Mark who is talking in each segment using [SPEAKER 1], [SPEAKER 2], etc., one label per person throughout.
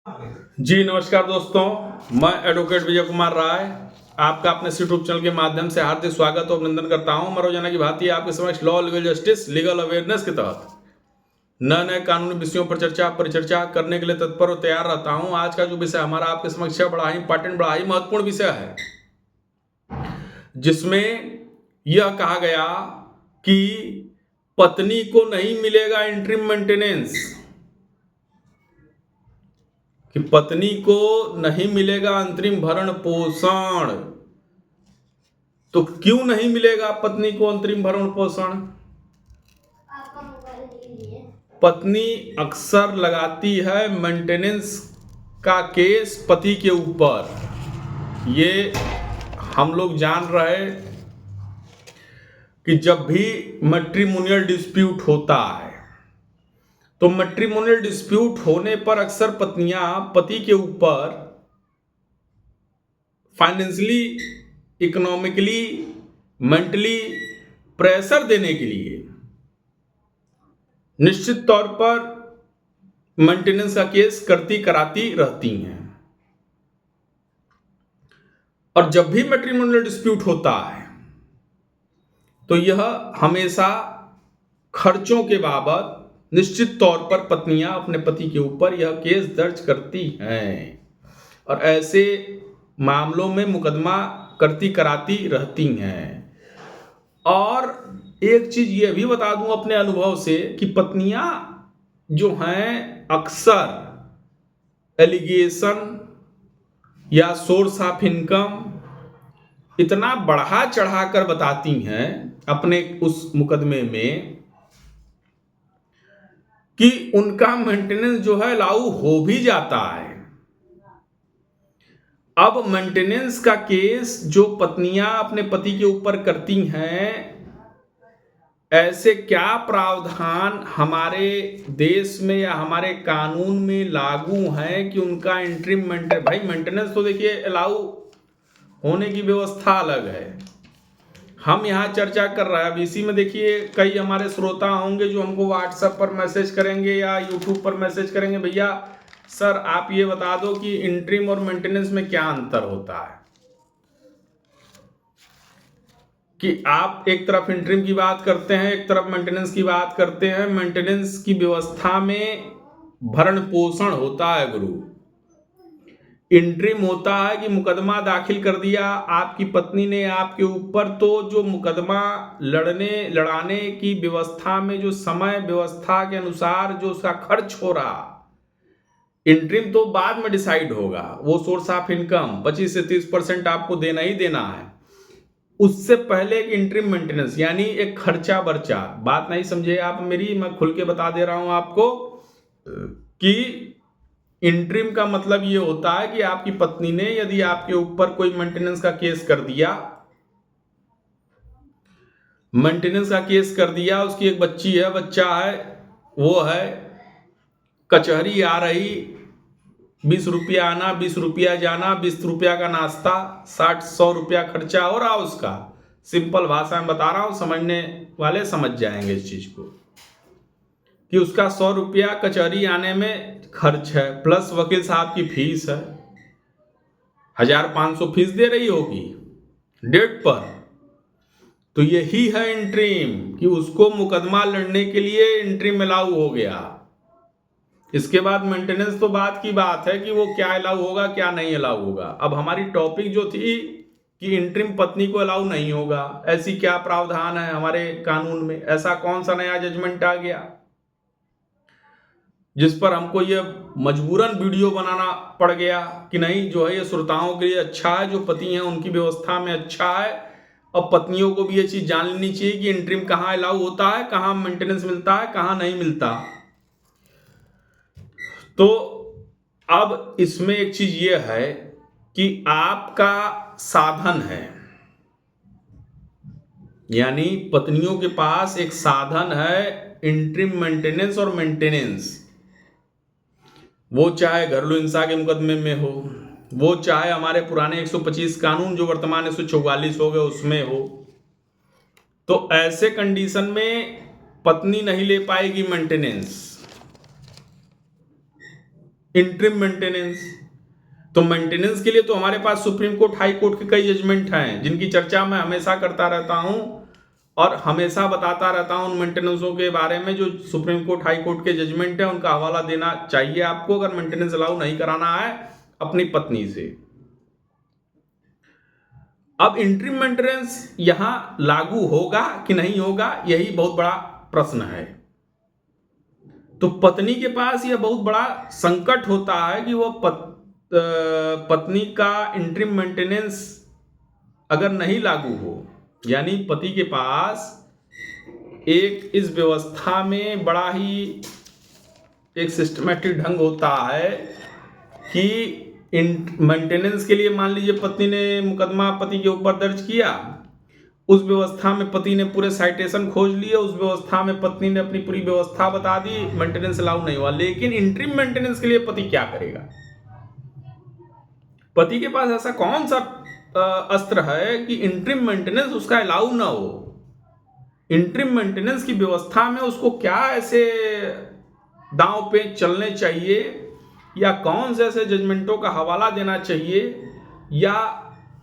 [SPEAKER 1] जी नमस्कार दोस्तों, मैं एडवोकेट विजय कुमार राय आपका अपने यूट्यूब चैनल के माध्यम से हार्दिक स्वागत और अभिनंदन करता हूं। मैं रोजाना की भांति आपके समक्ष law, legal justice, legal awareness के तहत नए नए कानूनी विषयों पर परिचर्चा करने के लिए तत्पर और तैयार रहता हूं। आज का जो विषय हमारा आपके समक्ष बड़ा ही इंपॉर्टेंट, बड़ा ही महत्वपूर्ण विषय है, जिसमें यह कहा गया कि पत्नी को नहीं मिलेगा इंटरिम मेंटेनेंस, कि पत्नी को नहीं मिलेगा अंतरिम भरण पोषण। तो क्यों नहीं मिलेगा पत्नी को अंतरिम भरण पोषण? पत्नी अक्सर लगाती है मेंटेनेंस का केस पति के ऊपर। ये हम लोग जान रहे कि जब भी मैट्रिमोनियल डिस्प्यूट होता है तो मैट्रिमोनियल डिस्प्यूट होने पर अक्सर पत्नियां पति के ऊपर फाइनेंशियली, इकोनॉमिकली, मेंटली प्रेशर देने के लिए निश्चित तौर पर मेंटेनेंस का केस करती कराती रहती हैं। और जब भी मैट्रिमोनियल डिस्प्यूट होता है तो यह हमेशा खर्चों के बाबत निश्चित तौर पर पत्नियां अपने पति के ऊपर यह केस दर्ज करती हैं और ऐसे मामलों में मुकदमा करती कराती रहती हैं। और एक चीज ये भी बता दूं अपने अनुभव से कि पत्नियां जो हैं अक्सर एलिगेशन या सोर्स ऑफ इनकम इतना बढ़ा चढ़ा कर बताती हैं अपने उस मुकदमे में कि उनका मेंटेनेंस जो है लागू हो भी जाता है। अब मेंटेनेंस का केस जो पत्नियां अपने पति के ऊपर करती हैं, ऐसे क्या प्रावधान हमारे देश में या हमारे कानून में लागू हैं कि उनका इंटरिम मेंटेनेंस तो देखिए अलाउ होने की व्यवस्था अलग है। हम यहाँ चर्चा कर रहे हैं। अब इसी में देखिए कई हमारे श्रोता होंगे जो हमको व्हाट्सएप पर मैसेज करेंगे या यूट्यूब पर मैसेज करेंगे, भैया सर आप ये बता दो कि इंटरिम और मेंटेनेंस में क्या अंतर होता है। कि आप एक तरफ इंटरिम की बात करते हैं, एक तरफ मेंटेनेंस की बात करते हैं। मेंटेनेंस की व्यवस्था में भरण पोषण होता है गुरु। इंटरिम होता है कि मुकदमा दाखिल कर दिया आपकी पत्नी ने आपके ऊपर, तो जो मुकदमा लड़ाने की व्यवस्था में जो समय व्यवस्था के अनुसार जो उसका खर्च हो रहा, इंटरिम तो बाद में डिसाइड होगा। वो सोर्स ऑफ इनकम 25 से 30% आपको देना ही देना है। उससे पहले एक इंटरिम मेंटेनेंस यानी एक खर्चा बर्चा, बात नहीं समझे आप मेरी, मैं खुल के बता दे रहा हूं आपको कि इंटरिम का मतलब ये होता है कि आपकी पत्नी ने यदि आपके ऊपर कोई मेंटेनेंस का केस कर दिया, उसकी एक बच्ची है, बच्चा है, वो है, कचहरी आ रही, 20 रुपया आना, 20 रुपया जाना, 20 रुपया का नाश्ता, 60-100 रुपया खर्चा हो रहा उसका। सिंपल भाषा में बता रहा हूं, समझने वाले समझ जाएंगे इस चीज को, कि उसका 100 रुपया कचहरी आने में खर्च है, प्लस वकील साहब की फीस है, 1500 फीस दे रही होगी डेट पर। तो यही है इंटरिम, कि उसको मुकदमा लड़ने के लिए इंटरिम अलाउ हो गया। इसके बाद मेंटेनेंस तो बात की बात है कि वो क्या अलाउ होगा क्या नहीं अलाउ होगा। अब हमारी टॉपिक जो थी कि इंटरिम पत्नी को अलाउ नहीं होगा, ऐसी क्या प्रावधान है हमारे कानून में, ऐसा कौन सा नया जजमेंट आ गया जिस पर हमको ये मजबूरन वीडियो बनाना पड़ गया कि नहीं, जो है ये श्रोताओं के लिए अच्छा है, जो पति हैं उनकी व्यवस्था में अच्छा है। और पत्नियों को भी ये चीज जान लेनी चाहिए कि इंटरिम कहाँ अलाउ होता है, कहाँ मेंटेनेंस मिलता है, कहाँ नहीं मिलता। तो अब इसमें एक चीज ये है कि आपका साधन है, यानी पत्नियों के पास एक साधन है इंटरिम मेंटेनेंस और मेंटेनेंस। वो चाहे घरेलू हिंसा के मुकदमे में हो, वो चाहे हमारे पुराने 125 कानून जो वर्तमान 144 हो गए उसमें हो। तो ऐसे कंडीशन में पत्नी नहीं ले पाएगी मेंटेनेंस। Interim maintenance. तो मेंटेनेंस के लिए तो हमारे पास सुप्रीम कोर्ट, हाई कोर्ट के कई जजमेंट हैं जिनकी चर्चा मैं हमेशा करता रहता हूं और हमेशा बताता रहता हूं उन मेंटेनेंसों के बारे में। जो सुप्रीम कोर्ट, हाई कोर्ट के जजमेंट है उनका हवाला देना चाहिए आपको अगर मेंटेनेंस अलाउ नहीं कराना है अपनी पत्नी से। अब इंटरिम मेंटेनेंस यहां लागू होगा कि नहीं होगा, यही बहुत बड़ा प्रश्न है। तो पत्नी के पास यह बहुत बड़ा संकट होता है कि वह पत्नी का इंटरिम मेंटेनेंस अगर नहीं लागू हो, यानी पति के पास एक इस व्यवस्था में बड़ा ही एक सिस्टमेटिक ढंग होता है कि मेंटेनेंस के लिए मान लीजिए पत्नी ने मुकदमा पति के ऊपर दर्ज किया, उस व्यवस्था में पति ने पूरे साइटेशन खोज लिए, उस व्यवस्था में पत्नी ने अपनी पूरी व्यवस्था बता दी, मेंटेनेंस अलाउ नहीं हुआ। लेकिन इंटरिम मेंटेनेंस के लिए पति क्या करेगा? पति के पास ऐसा कौन सा अस्त्र है कि इंटरिम मेंटेनेंस उसका अलाउ ना हो? इंटरिम मेंटेनेंस की व्यवस्था में उसको क्या ऐसे दांव पे चलने चाहिए या कौन से ऐसे जजमेंटों का हवाला देना चाहिए या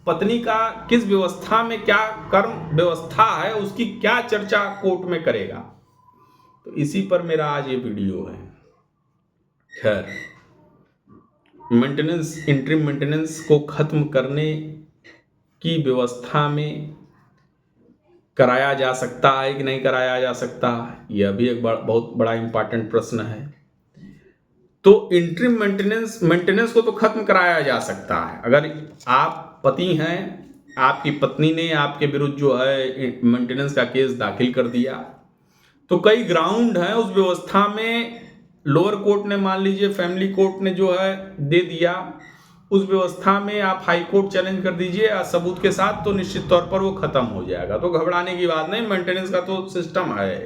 [SPEAKER 1] पत्नी का किस व्यवस्था में क्या कर्म व्यवस्था है उसकी क्या चर्चा कोर्ट में करेगा? तो इसी पर मेरा आज ये वीडियो है। खैर, मेंटेनेंस, इंटरिम मेंटेनेंस को खत्म करने की व्यवस्था में कराया जा सकता है कि नहीं कराया जा सकता, यह भी एक बहुत बड़ा इंपॉर्टेंट प्रश्न है। तो इंटरिम मेंटेनेंस को तो खत्म कराया जा सकता है। अगर आप पति हैं, आपकी पत्नी ने आपके विरुद्ध जो है मेंटेनेंस का केस दाखिल कर दिया, तो कई ग्राउंड हैं उस व्यवस्था में। लोअर कोर्ट ने मान लीजिए, फैमिली कोर्ट ने जो है दे दिया, उस व्यवस्था में आप हाई कोर्ट चैलेंज कर दीजिए सबूत के साथ, तो निश्चित तौर पर वो खत्म हो जाएगा। तो घबराने की बात नहीं, मेंटेनेंस का तो सिस्टम है।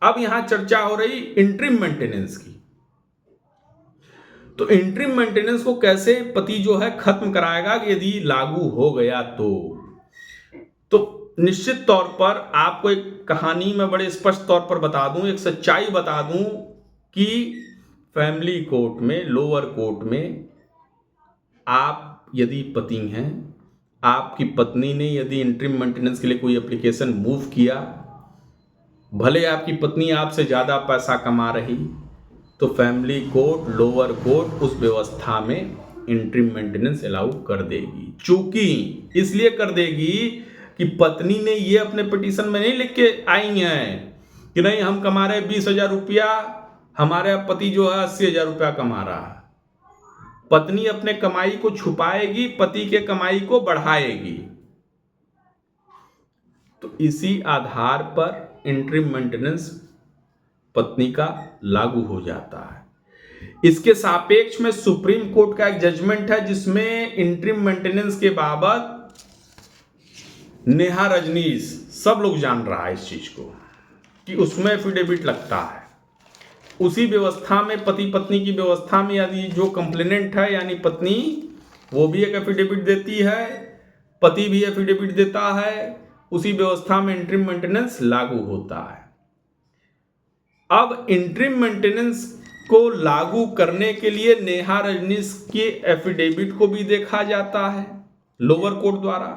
[SPEAKER 1] अब यहां चर्चा हो रही इंटरिम मेंटेनेंस की। तो इंटरिम मेंटेनेंस को कैसे पति जो है खत्म कराएगा यदि लागू हो गया तो निश्चित तौर पर आपको एक कहानी में बड़े स्पष्ट तौर पर बता दूं, एक सच्चाई बता दूं कि फैमिली कोर्ट में, लोअर कोर्ट में आप यदि पति हैं, आपकी पत्नी ने यदि इंटरिम मेंटेनेंस के लिए कोई एप्लीकेशन मूव किया, भले आपकी पत्नी आपसे ज़्यादा पैसा कमा रही, तो फैमिली कोर्ट, लोअर कोर्ट उस व्यवस्था में इंटरिम मेंटेनेंस अलाउ कर देगी। चूंकि इसलिए कर देगी कि पत्नी ने ये अपने पिटीशन में नहीं लिख के आई हैं कि नहीं हम कमा रहे 20,000 रुपया, हमारे पति जो है 80,000 रुपया कमा रहा है। पत्नी अपने कमाई को छुपाएगी, पति के कमाई को बढ़ाएगी। तो इसी आधार पर इंटरिम मेंटेनेंस पत्नी का लागू हो जाता है। इसके सापेक्ष में सुप्रीम कोर्ट का एक जजमेंट है जिसमें इंटरिम मेंटेनेंस के बाबत नेहा रजनीश, सब लोग जान रहा है इस चीज को, कि उसमें एफिडेविट लगता है। उसी व्यवस्था में, पति पत्नी की व्यवस्था में, यदि जो कंप्लेनेंट है यानी पत्नी, वो भी एक एफिडेविट देती है, पति भी एफिडेविट देता है, उसी व्यवस्था में इंटरिम मेंटेनेंस लागू होता है। अब इंटरिम मेंटेनेंस को लागू करने के लिए नेहा रजनीश के एफिडेविट को भी देखा जाता है लोअर कोर्ट द्वारा,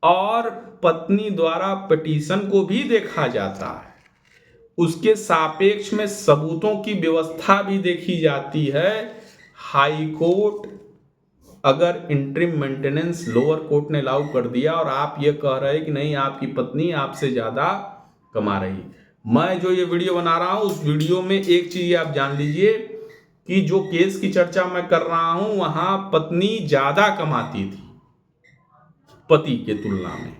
[SPEAKER 1] और पत्नी द्वारा पिटीशन को भी देखा जाता है। उसके सापेक्ष में सबूतों की व्यवस्था भी देखी जाती है। हाई कोर्ट अगर इंटरिम मेंटेनेंस लोअर कोर्ट ने लागू कर दिया और आप ये कह रहे हैं कि नहीं आपकी पत्नी आपसे ज्यादा कमा रही, मैं जो ये वीडियो बना रहा हूं उस वीडियो में एक चीज आप जान लीजिए कि जो केस की चर्चा मैं कर रहा हूं वहां पत्नी ज्यादा कमाती थी पति के तुलना में।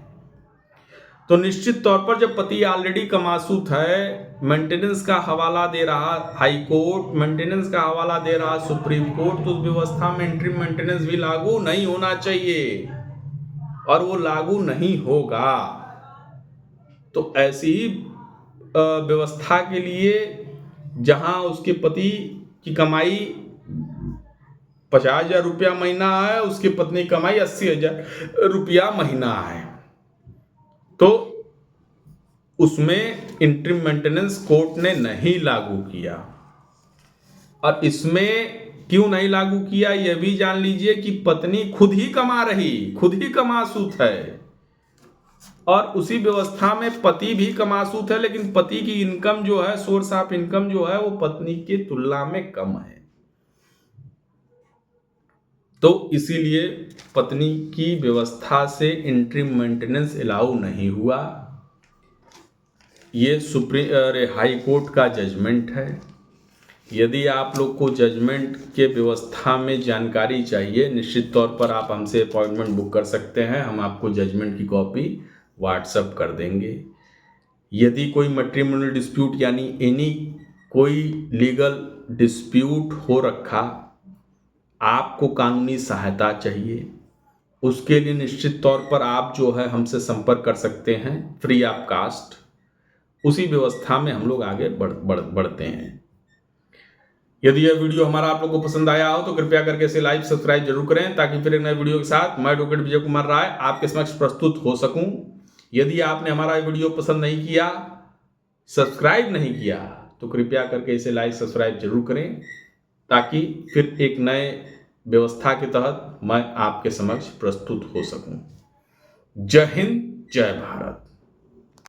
[SPEAKER 1] तो निश्चित तौर पर जब पति ऑलरेडी कमासूत है, मेंटेनेंस का हवाला दे रहा हाई कोर्ट, मेंटेनेंस का हवाला दे रहा सुप्रीम कोर्ट, तो उस व्यवस्था में इंटरिम मेंटेनेंस भी लागू नहीं होना चाहिए और वो लागू नहीं होगा। तो ऐसी ही व्यवस्था के लिए जहां उसके पति की कमाई 50,000 रुपया महीना है, उसकी पत्नी की कमाई 80,000 रुपया महीना है, तो उसमें इंटरिम मेंटेनेंस कोर्ट ने नहीं लागू किया। और इसमें क्यों नहीं लागू किया यह भी जान लीजिए कि पत्नी खुद ही कमा रही, खुद ही कमासूत है, और उसी व्यवस्था में पति भी कमासूत है, लेकिन पति की इनकम जो है, सोर्स ऑफ इनकम जो है, वो पत्नी की तुलना में कम है। तो इसीलिए पत्नी की व्यवस्था से इंटरिम मेंटेनेंस अलाउ नहीं हुआ। ये हाई कोर्ट का जजमेंट है। यदि आप लोग को जजमेंट के व्यवस्था में जानकारी चाहिए, निश्चित तौर पर आप हमसे अपॉइंटमेंट बुक कर सकते हैं, हम आपको जजमेंट की कॉपी व्हाट्सएप कर देंगे। यदि कोई मैट्रिमोनियल डिस्प्यूट यानी एनी कोई लीगल डिस्प्यूट हो रखा, आपको कानूनी सहायता चाहिए, उसके लिए निश्चित तौर पर आप जो है हमसे संपर्क कर सकते हैं, फ्री ऑफ कास्ट। उसी व्यवस्था में हम लोग आगे बढ़ते हैं। यदि यह वीडियो हमारा आप लोग को पसंद आया हो तो कृपया करके इसे लाइक सब्सक्राइब जरूर करें, ताकि फिर एक नए वीडियो के साथ मैं एडवोकेट विजय कुमार राय आपके समक्ष प्रस्तुत हो सकूं। यदि आपने हमारा वीडियो पसंद नहीं किया, सब्सक्राइब नहीं किया, तो कृपया करके इसे लाइक सब्सक्राइब जरूर करें, ताकि फिर एक नए व्यवस्था के तहत मैं आपके समक्ष प्रस्तुत हो सकूं। जय हिंद, जय भारत।